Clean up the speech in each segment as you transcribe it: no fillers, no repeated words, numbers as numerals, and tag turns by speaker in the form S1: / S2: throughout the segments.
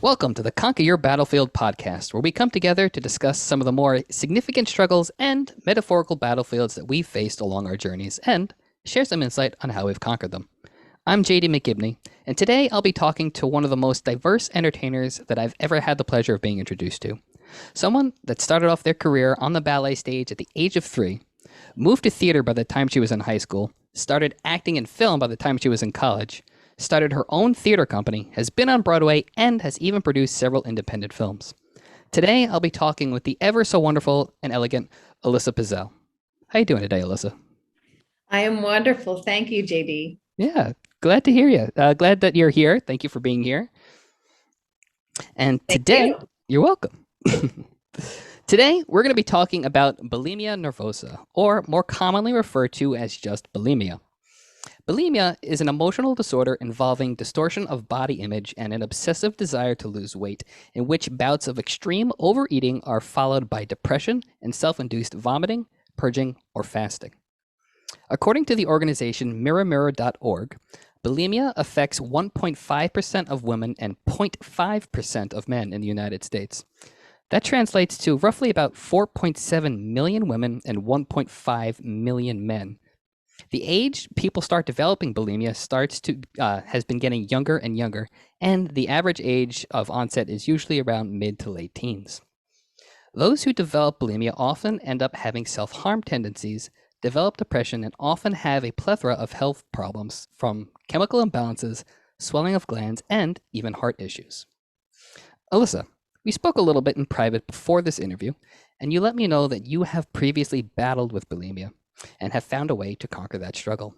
S1: Welcome to the Conquer Your Battlefield podcast, where we come together to discuss some of the more significant struggles and metaphorical battlefields that we've faced along our journeys and share some insight on how we've conquered them. I'm JD McGibney, and today I'll be talking to one of the most diverse entertainers that I've ever had the pleasure of being introduced to. Someone that started off their career on the ballet stage at the age of 3, moved to theater by the time she was in high school, started acting in film by the time she was in college, started her own theater company, has been on Broadway, and has even produced several independent films. Today, I'll be talking with the ever so wonderful and elegant Elissa Piszel. How you doing today, Elissa?
S2: I am wonderful. Thank you, JD.
S1: Yeah, glad to hear you. Glad that you're here. Thank you for being here. And
S2: Thank
S1: today,
S2: you.
S1: you're welcome. Today, we're going to be talking about bulimia nervosa, or more commonly referred to as just bulimia. Bulimia is an emotional disorder involving distortion of body image and an obsessive desire to lose weight, in which bouts of extreme overeating are followed by depression and self-induced vomiting, purging, or fasting. According to the organization mirrormirror.org, bulimia affects 1.5% of women and 0.5% of men in the United States. That translates to roughly about 4.7 million women and 1.5 million men. The age people start developing bulimia has been getting younger and younger, and the average age of onset is usually around mid to late teens. Those who develop bulimia often end up having self-harm tendencies, develop depression, and often have a plethora of health problems from chemical imbalances, swelling of glands, and even heart issues. Elissa, we spoke a little bit in private before this interview, and you let me know that you have previously battled with bulimia and have found a way to conquer that struggle.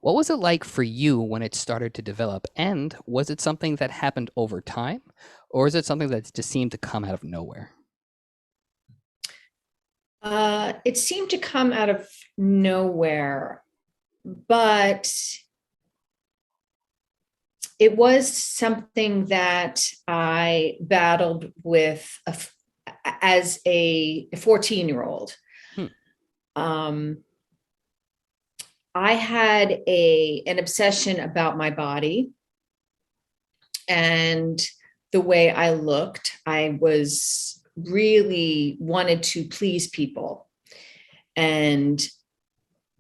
S1: What was it like for you when it started to develop, and was it something that happened over time, or is it something that just seemed to come out of nowhere?
S2: It seemed to come out of nowhere, but it was something that I battled with as a 14-year-old.
S1: Hmm.
S2: I had an obsession about my body and the way I looked. I was really wanted to please people. And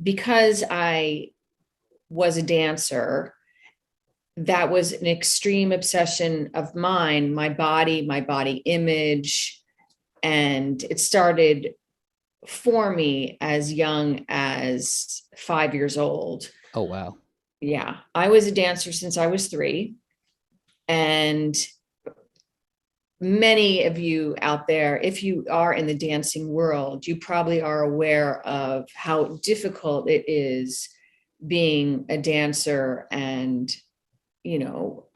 S2: because I was a dancer, that was an extreme obsession of mine, my body image. And it started for me as young as 5 years old.
S1: Oh, wow.
S2: Yeah, I was a dancer since I was 3. And many of you out there, if you are in the dancing world, you probably are aware of how difficult it is being a dancer and, you know,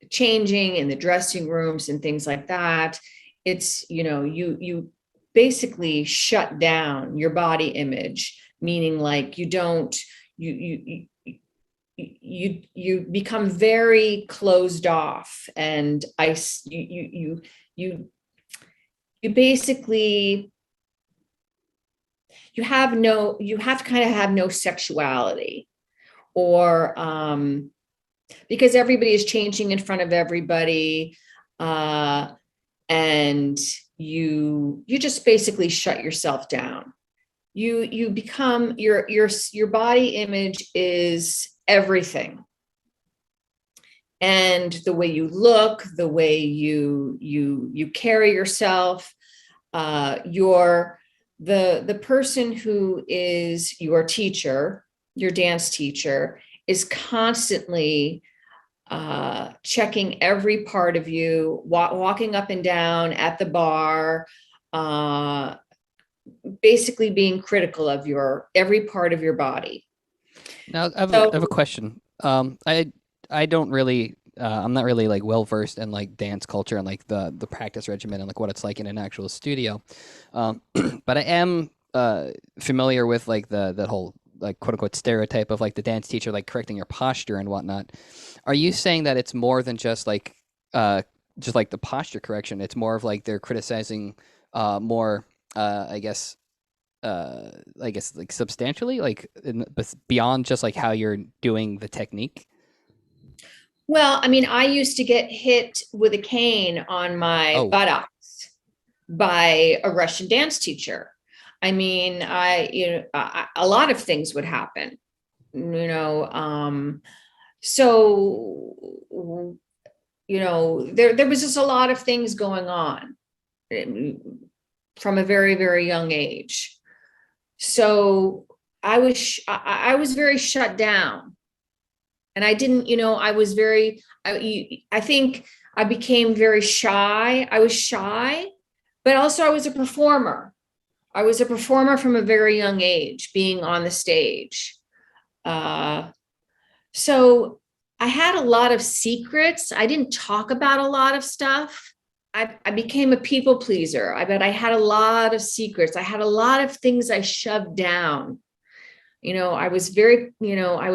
S2: changing in the dressing rooms and things like that. It's, you basically shut down your body image, meaning like you don't, you become very closed off, and you basically you have to kind of have no sexuality, or because everybody is changing in front of everybody, and you just basically shut yourself down. You become your body image is everything, and the way you look, the way you carry yourself, you're the person who is your teacher, your dance teacher, is constantly checking every part of you, walking up and down at the bar, basically being critical of your every part of your body.
S1: Now, I have a
S2: So
S1: question. I don't really, I'm not really like well versed in like dance culture and like the practice regimen and like what it's like in an actual studio. Um, but I am familiar with like that whole like quote unquote stereotype of like the dance teacher like correcting your posture and whatnot. Are you saying that it's more than just like the posture correction? It's more of like they're criticizing more, I guess, like substantially, like beyond just like how you're doing the technique.
S2: Well, I mean, I used to get hit with a cane on my
S1: Oh,
S2: buttocks by a Russian dance teacher. I mean, a lot of things would happen, you know. So, there was just a lot of things going on from a very, very young age. So I was very shut down, and I didn't, I was very, I think I became very shy. I was shy, but also I was a performer. I was a performer from a very young age, being on the stage. Uh, so I had a lot of secrets. I didn't talk about a lot of stuff. I became a people pleaser. I had a lot of secrets. I had a lot of things I shoved down. I was very, I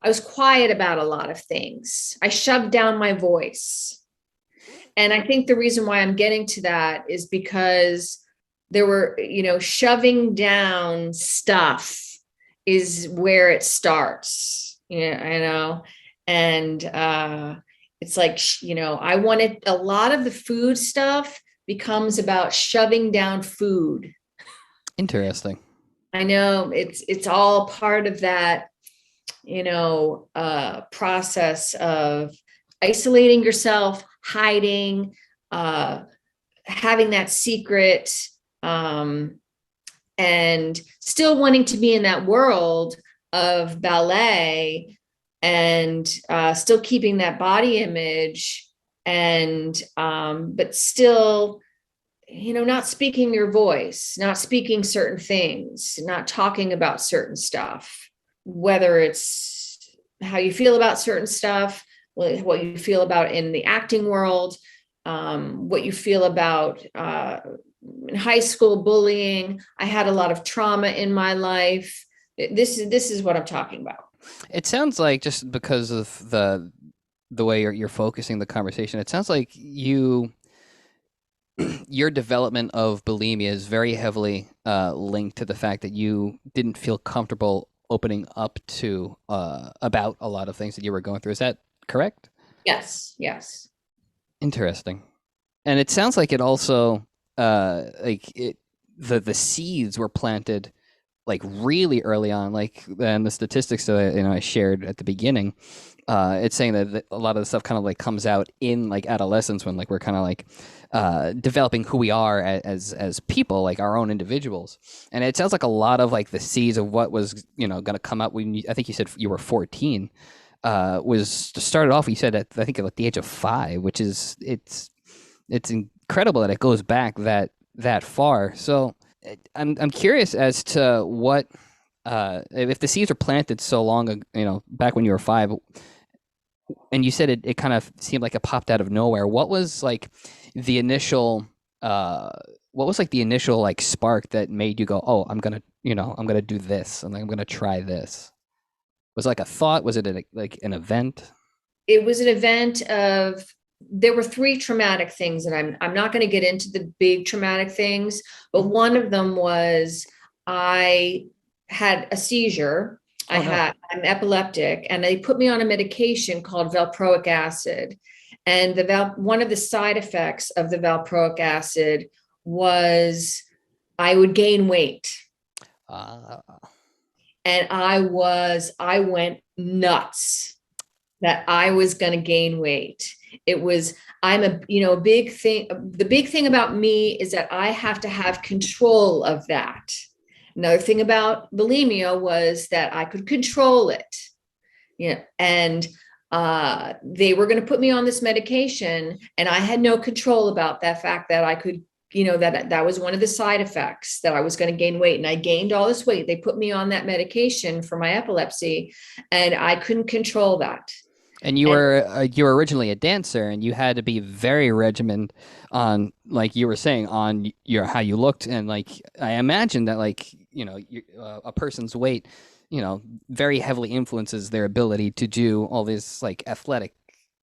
S2: was quiet about a lot of things. I shoved down my voice. And I think the reason why I'm getting to that is because there were, shoving down stuff is where it starts. And it's like, I wanted a lot of the food stuff becomes about shoving down food.
S1: interesting.
S2: I know it's all part of that, process of isolating yourself, hiding, having that secret, and still wanting to be in that world of ballet, and still keeping that body image, and but still, not speaking your voice, not speaking certain things, not talking about certain stuff, whether it's how you feel about certain stuff, what you feel about in the acting world, what you feel about in high school bullying. I had a lot of trauma in my life. This is what I'm talking about.
S1: It sounds like, just because of the way you're focusing the conversation, it sounds like your development of bulimia is very heavily linked to the fact that you didn't feel comfortable opening up to about a lot of things that you were going through. Is that correct?
S2: Yes.
S1: Interesting. And it sounds like it also the seeds were planted like really early on, like, and the statistics that I shared at the beginning, it's saying that a lot of the stuff kind of like comes out in like adolescence, when like we're kind of like developing who we are as people, like our own individuals. And it sounds like a lot of like the seeds of what was going to come up when I think you said you were 14, was started off, you said, at I think at the age of 5, which is it's incredible that it goes back that far. So I'm curious as to what, if the seeds were planted so long ago, back when you were 5, and you said it kind of seemed like it popped out of nowhere. What was like the initial like spark that made you go, oh, I'm gonna do this, and I'm gonna try this? Was it like a thought? Was it like an event?
S2: It was an event of, there were 3 traumatic things, and I'm not going to get into the big traumatic things, but one of them was I had a seizure.
S1: Oh no.
S2: I'm epileptic, and they put me on a medication called valproic acid. And one of the side effects of the valproic acid was I would gain weight.
S1: Uh,
S2: And I went nuts that I was going to gain weight. It was, I'm a big thing. The big thing about me is that I have to have control of that. Another thing about bulimia was that I could control it. And they were going to put me on this medication, and I had no control about that fact that I could, that was one of the side effects, that I was going to gain weight, and I gained all this weight. They put me on that medication for my epilepsy, and I couldn't control that.
S1: and you were originally a dancer, and you had to be very regimented on, like you were saying, on your how you looked, and like I imagine that, like, a person's weight, very heavily influences their ability to do all this like athletic,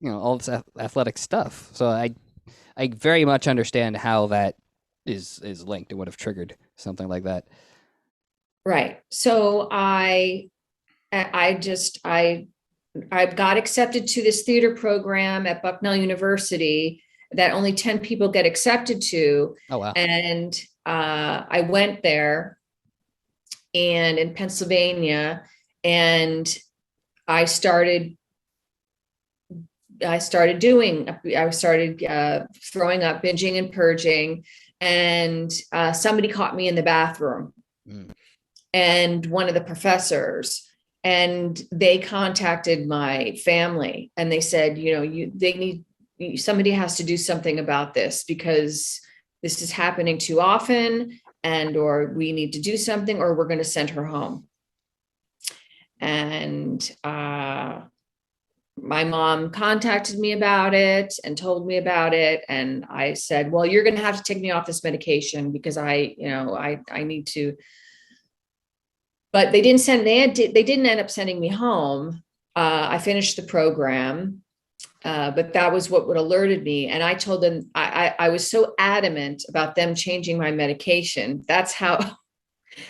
S1: all this athletic stuff. So I very much understand how that is linked and would have triggered something like that.
S2: Right. So I I got accepted to this theater program at Bucknell University that only 10 people get accepted to.
S1: Oh, wow.
S2: And I went there and in Pennsylvania, and I started throwing up, binging and purging. And somebody caught me in the bathroom, and one of the professors, and they contacted my family and they said, somebody has to do something about this because this is happening too often, and or we need to do something or we're going to send her home. And my mom contacted me about it and told me about it. And I said, well, you're going to have to take me off this medication because I need to. But they didn't end up sending me home. I finished the program, but that was what alerted me. And I told them, I was so adamant about them changing my medication. That's how,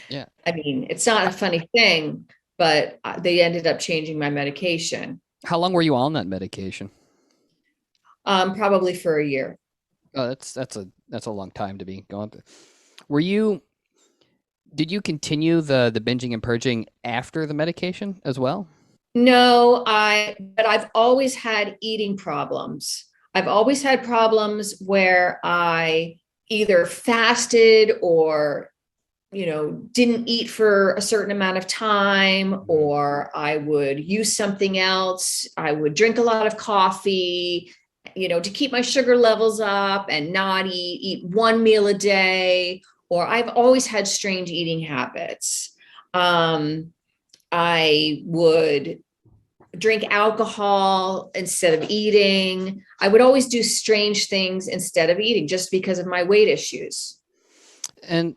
S1: Yeah.
S2: I mean, it's not a funny thing, but they ended up changing my medication.
S1: How long were you on that medication?
S2: Probably for a year.
S1: Oh, that's a long time to be going through. Did you continue the binging and purging after the medication as well?
S2: No, but I've always had eating problems. I've always had problems where I either fasted or didn't eat for a certain amount of time, or I would use something else. I would drink a lot of coffee, to keep my sugar levels up and not eat one meal a day, or I've always had strange eating habits. I would drink alcohol instead of eating. I would always do strange things instead of eating just because of my weight issues.
S1: And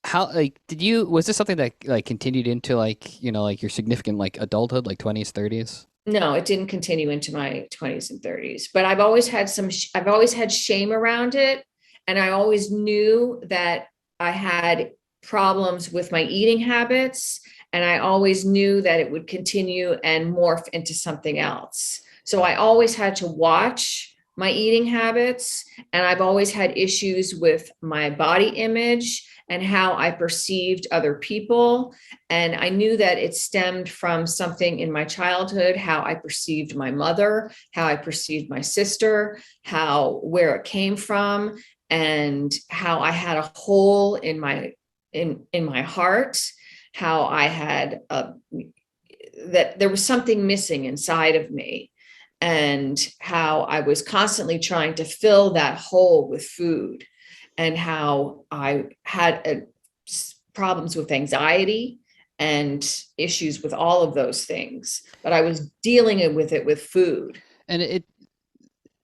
S1: how, was this something that continued into your significant adulthood, 20s, 30s?
S2: No, it didn't continue into my 20s and 30s, but I've always had shame around it. And I always knew that I had problems with my eating habits. And I always knew that it would continue and morph into something else. So I always had to watch my eating habits. And I've always had issues with my body image and how I perceived other people. And I knew that it stemmed from something in my childhood, how I perceived my mother, how I perceived my sister, where it came from, and how I had a hole in my heart, how I had that there was something missing inside of me, and how I was constantly trying to fill that hole with food, and how I had problems with anxiety and issues with all of those things, but I was dealing with it with food.
S1: And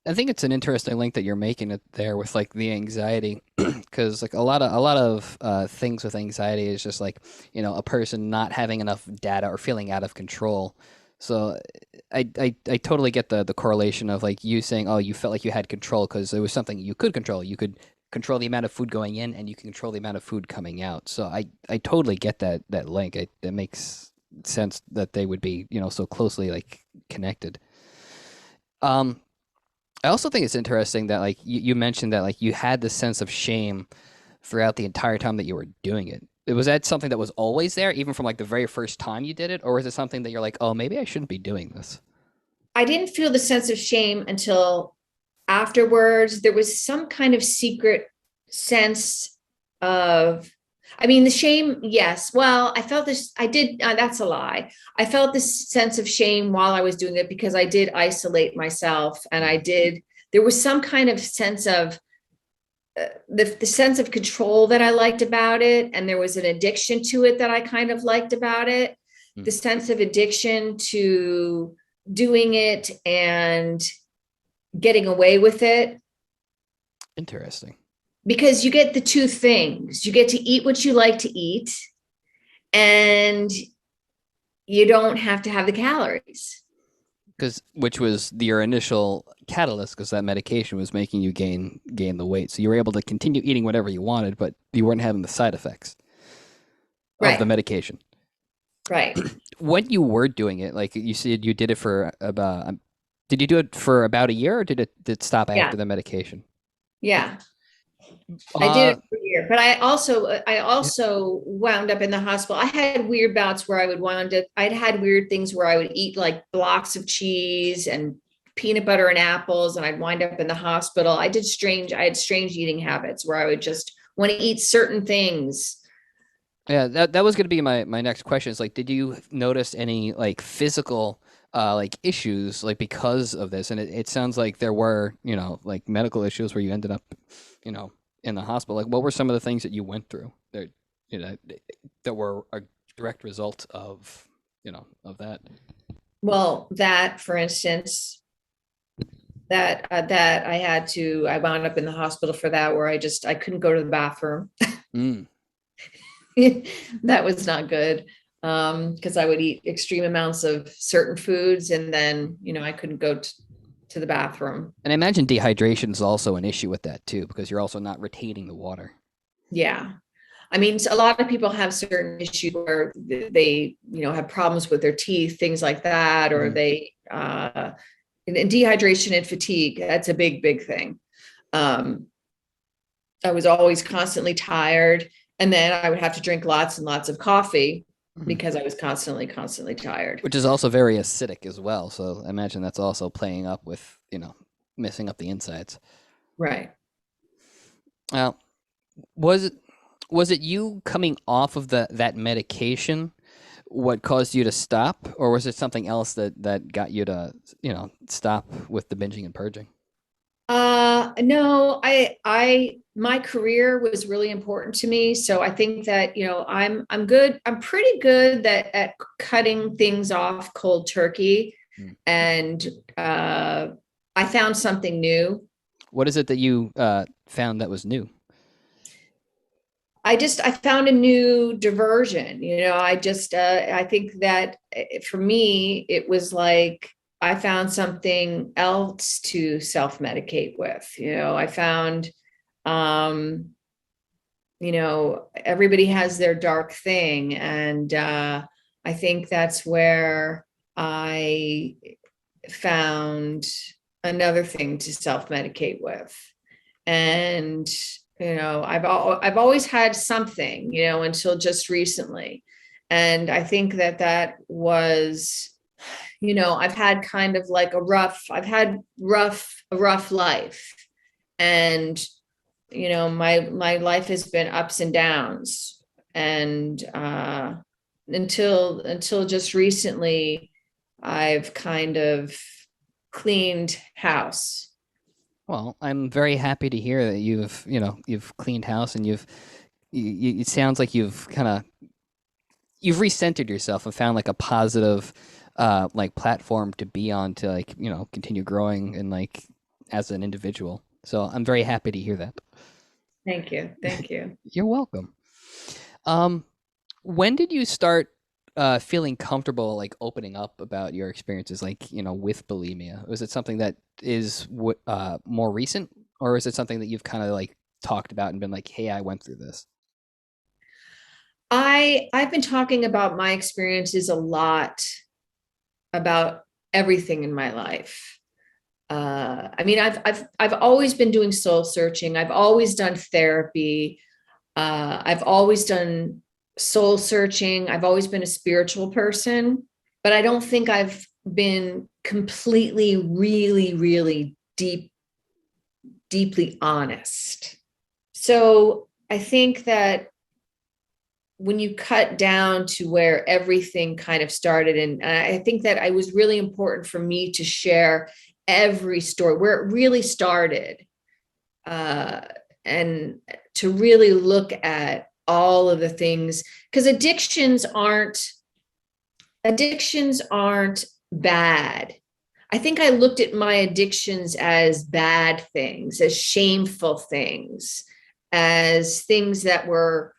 S1: I think it's an interesting link that you're making it there with the anxiety, because a lot of things with anxiety is just a person not having enough data or feeling out of control. So I totally get the correlation of you saying, oh, you felt like you had control because it was something you could control. You could control the amount of food going in, and you can control the amount of food coming out. So I totally get that link. It makes sense that they would be so closely connected. I also think it's interesting that you mentioned that you had this sense of shame throughout the entire time that you were doing it. Was that something that was always there, even from the very first time you did it, or is it something that you're oh, maybe I shouldn't be doing this?
S2: I didn't feel the sense of shame until afterwards. There was some kind of secret sense of, the shame, yes. Well, I felt this, I did, that's a lie. I felt this sense of shame while I was doing it because I did isolate myself, and there was some kind of sense of the sense of control that I liked about it. And there was an addiction to it that I kind of liked about it. The sense of addiction to doing it and getting away with it.
S1: Interesting.
S2: Because you get the two things. You get to eat what you like to eat, and you don't have to have the calories.
S1: Which was your initial catalyst, because that medication was making you gain the weight. So you were able to continue eating whatever you wanted, but you weren't having the side effects of the medication.
S2: Right.
S1: when you were doing it, like you said, you did it for about. Did you do it for about a year, or did it stop
S2: Yeah.
S1: after the medication?
S2: Yeah. I did
S1: Uh,
S2: it for a year, but I
S1: yeah.
S2: also wound up in the hospital. I had weird bouts where I would wind up. I'd had weird things where I would eat like blocks of cheese and peanut butter and apples, and I'd wind up in the hospital. I had strange eating habits where I would just want to eat certain things.
S1: Yeah, that was going to be my next question. Is like, did you notice any like physical like issues like because of this? And it sounds like there were, like medical issues where you ended up, you know, in the hospital. Like, what were some of the things that you went through that you know that were a direct result of that?
S2: Well, that, for instance, that I wound up in the hospital for that, where I couldn't go to the bathroom.
S1: Mm.
S2: That was not good, because I would eat extreme amounts of certain foods, and then I couldn't go to the bathroom.
S1: And I imagine dehydration is also an issue with that too, because you're also not retaining the water.
S2: Yeah. I mean, a lot of people have certain issues where they have problems with their teeth, things like that, or
S1: Mhm.
S2: they and dehydration and fatigue. That's a big thing. Um, I was always constantly tired, and then I would have to drink lots and lots of coffee
S1: Mhm.
S2: because I was constantly tired.
S1: Which is also very acidic as well. So I imagine that's also playing up with, messing up the insides.
S2: Right.
S1: Now, was it was it you coming off of that medication what caused you to stop, or was it something else that got you to, stop with the binging and purging?
S2: No, my career was really important to me. So I think that, I'm good. I'm pretty good at cutting things off cold turkey.
S1: Mm.
S2: And uh, I found something new.
S1: What is it that you found that was new?
S2: I found a new diversion. I think that for me, it was like I found something else to self-medicate with. I found, um, everybody has their dark thing. And I think that's where I found another thing to self-medicate with. And I've always had something, until just recently. And I think that was, I've had kind of like I've had a rough life. And my life has been ups and downs. And until just recently, I've kind of cleaned house.
S1: Well, I'm very happy to hear that you've cleaned house and it sounds like you've recentered yourself and found like a positive like platform to be on to like, continue growing and like as an individual. So I'm very happy to hear that.
S2: Thank you. Thank you.
S1: You're welcome. Um, when did you start feeling comfortable like opening up about your experiences like, with bulimia? Was it something that is more recent, or is it something that you've kind of like talked about and been like, "Hey, I went through this."
S2: I've been talking about my experiences a lot, about everything in my life. I mean, I've always been doing soul searching. I've always done therapy. I've always done soul searching. I've always been a spiritual person, but I don't think I've been completely, really deeply honest. So I think that when you cut down to where everything kind of started, and I think that it was really important for me to share every story where it really started, uh, and to really look at all of the things, because addictions aren't bad. I think I looked at my addictions as bad things, as shameful things, as things that were,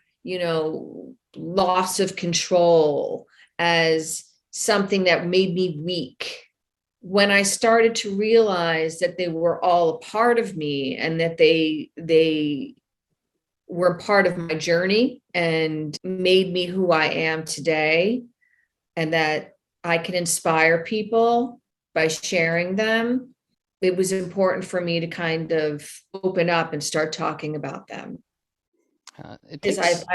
S2: loss of control, as something that made me weak. When I started to realize that they were all a part of me, and that they were part of my journey and made me who I am today, and that I can inspire people by sharing them, it was important for me to kind of open up and start talking about them.
S1: It
S2: Because
S1: takes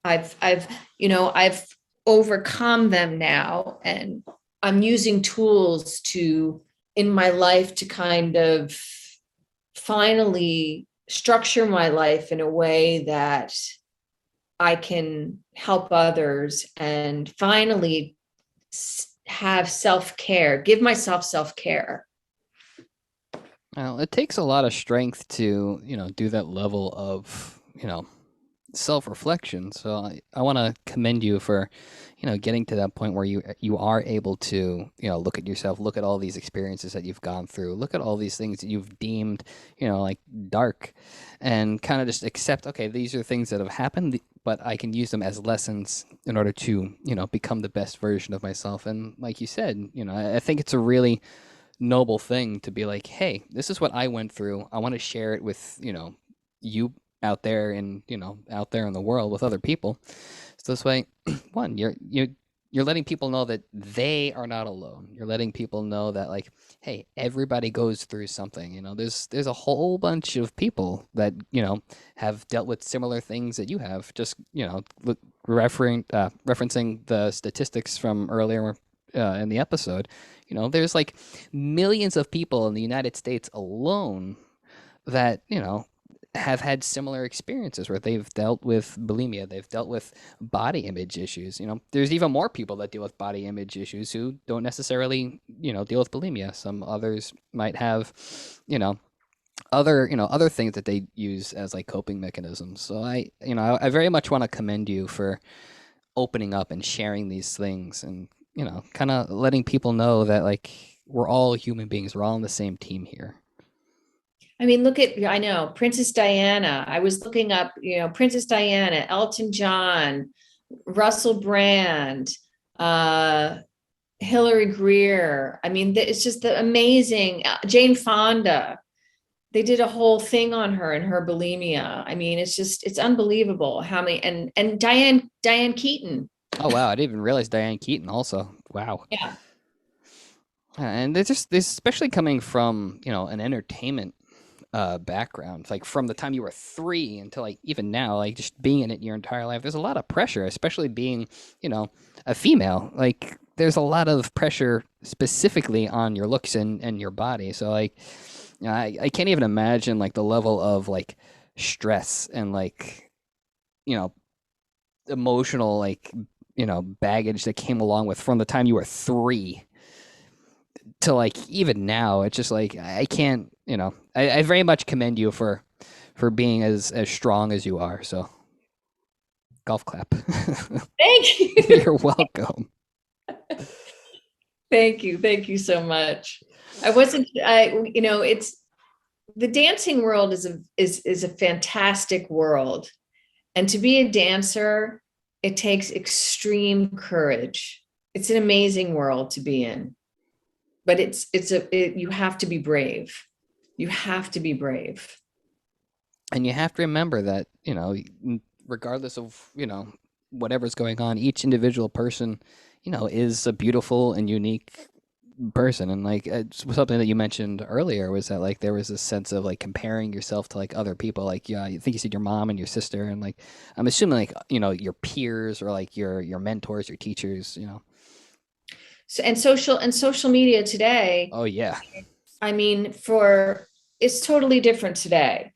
S2: I've overcome them now, and I'm using tools to in my life to kind of finally structure my life in a way that I can help others and finally have self-care, give myself self-care.
S1: well, it takes a lot of strength to, do that level of, self-reflection. So I want to commend you for, getting to that point where you are able to, look at yourself, look at all these experiences that you've gone through, look at all these things that you've deemed, like dark, and kind of just accept, okay, these are things that have happened, but I can use them as lessons in order to, become the best version of myself. And like you said, I think it's a really noble thing to be like, hey, this is what I went through. I want to share it with, you out there and, out there in the world with other people. So this way, one, you're letting people know that they are not alone. You're letting people know that, like, hey, everybody goes through something. There's a whole bunch of people that, have dealt with similar things that you have. Just, referencing the statistics from earlier in the episode, there's like millions of people in the United States alone that, have had similar experiences where they've dealt with bulimia, they've dealt with body image issues. There's even more people that deal with body image issues who don't necessarily, deal with bulimia. Some others might have, other things that they use as like coping mechanisms. So I very much want to commend you for opening up and sharing these things and, kind of letting people know that, like, we're all human beings. We're all on the same team here.
S2: I mean, I know Princess Diana. I was looking up, Princess Diana, Elton John, Russell Brand, Hillary Greer. I mean, it's just the amazing Jane Fonda. They did a whole thing on her and her bulimia. I mean, it's unbelievable how many, and Diane Keaton.
S1: Oh wow, I didn't even realize Diane Keaton also. Wow.
S2: Yeah.
S1: And there's especially coming from, an entertainment background, like from the time you were 3 until like even now, like just being in it your entire life. There's a lot of pressure, especially being, a female. Like there's a lot of pressure specifically on your looks and your body. So like, I can't even imagine like the level of like stress and like, emotional like, baggage that came along with from the time you were 3 to like even now. It's just like I can't, I very much commend you for being as strong as you are. So golf clap.
S2: Thank you.
S1: You're welcome.
S2: Thank you so much. It's the dancing world is a fantastic world, and to be a dancer, it takes extreme courage. It's an amazing world to be in, but you have to be brave. You have to be brave.
S1: And you have to remember that, regardless of, whatever's going on, each individual person, is a beautiful and unique person. And like it's something that you mentioned earlier was that like there was this sense of like comparing yourself to like other people. Like, yeah, I think you said your mom and your sister, and like I'm assuming like, your peers or like your mentors, your teachers,
S2: So, and social media today.
S1: Oh yeah.
S2: I mean, it's totally different today.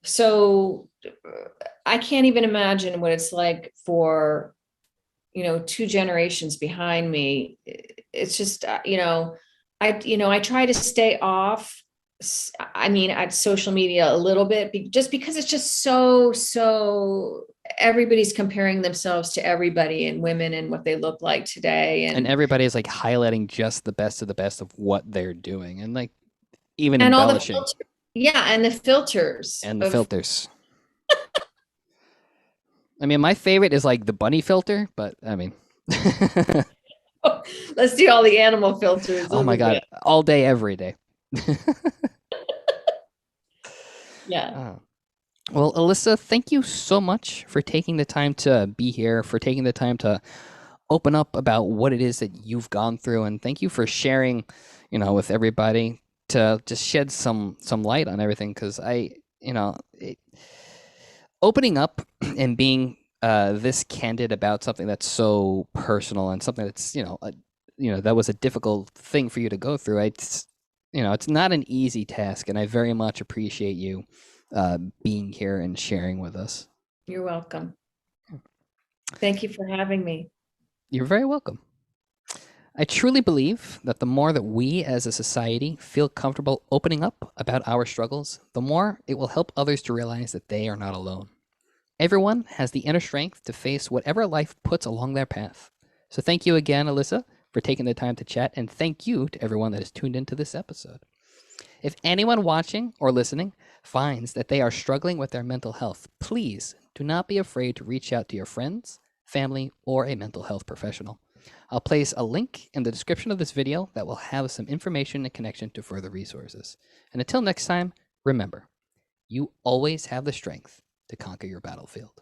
S2: So I can't even imagine what it's like for, 2 generations behind me. It's just, I try to stay off. I mean, at social media a little bit, just because it's just so everybody's comparing themselves to everybody and women and what they look like today.
S1: And everybody's like highlighting just the best of what they're doing. And like, even
S2: and all the
S1: embellishing.
S2: and the filters
S1: And the filters. I mean, my favorite is like the bunny filter, but I mean,
S2: let's do all the animal filters.
S1: Oh my God, all day, every day.
S2: Yeah.
S1: Well, Elissa, thank you so much for taking the time to be here, for taking the time to open up about what it is that you've gone through, and thank you for sharing, with everybody to just shed some light on everything. Because opening up and being this candid about something that's so personal and something that's that was a difficult thing for you to go through. It's not an easy task, and I very much appreciate you being here and sharing with us.
S2: You're welcome. Thank you for having me.
S1: You're very welcome. I truly believe that the more that we as a society feel comfortable opening up about our struggles, the more it will help others to realize that they are not alone. Everyone has the inner strength to face whatever life puts along their path. So thank you again, Elissa, for taking the time to chat, and thank you to everyone that has tuned into this episode. If anyone watching or listening finds that they are struggling with their mental health, please do not be afraid to reach out to your friends, family, or a mental health professional. I'll place a link in the description of this video that will have some information and connection to further resources. And until next time, remember, you always have the strength to conquer your battlefield.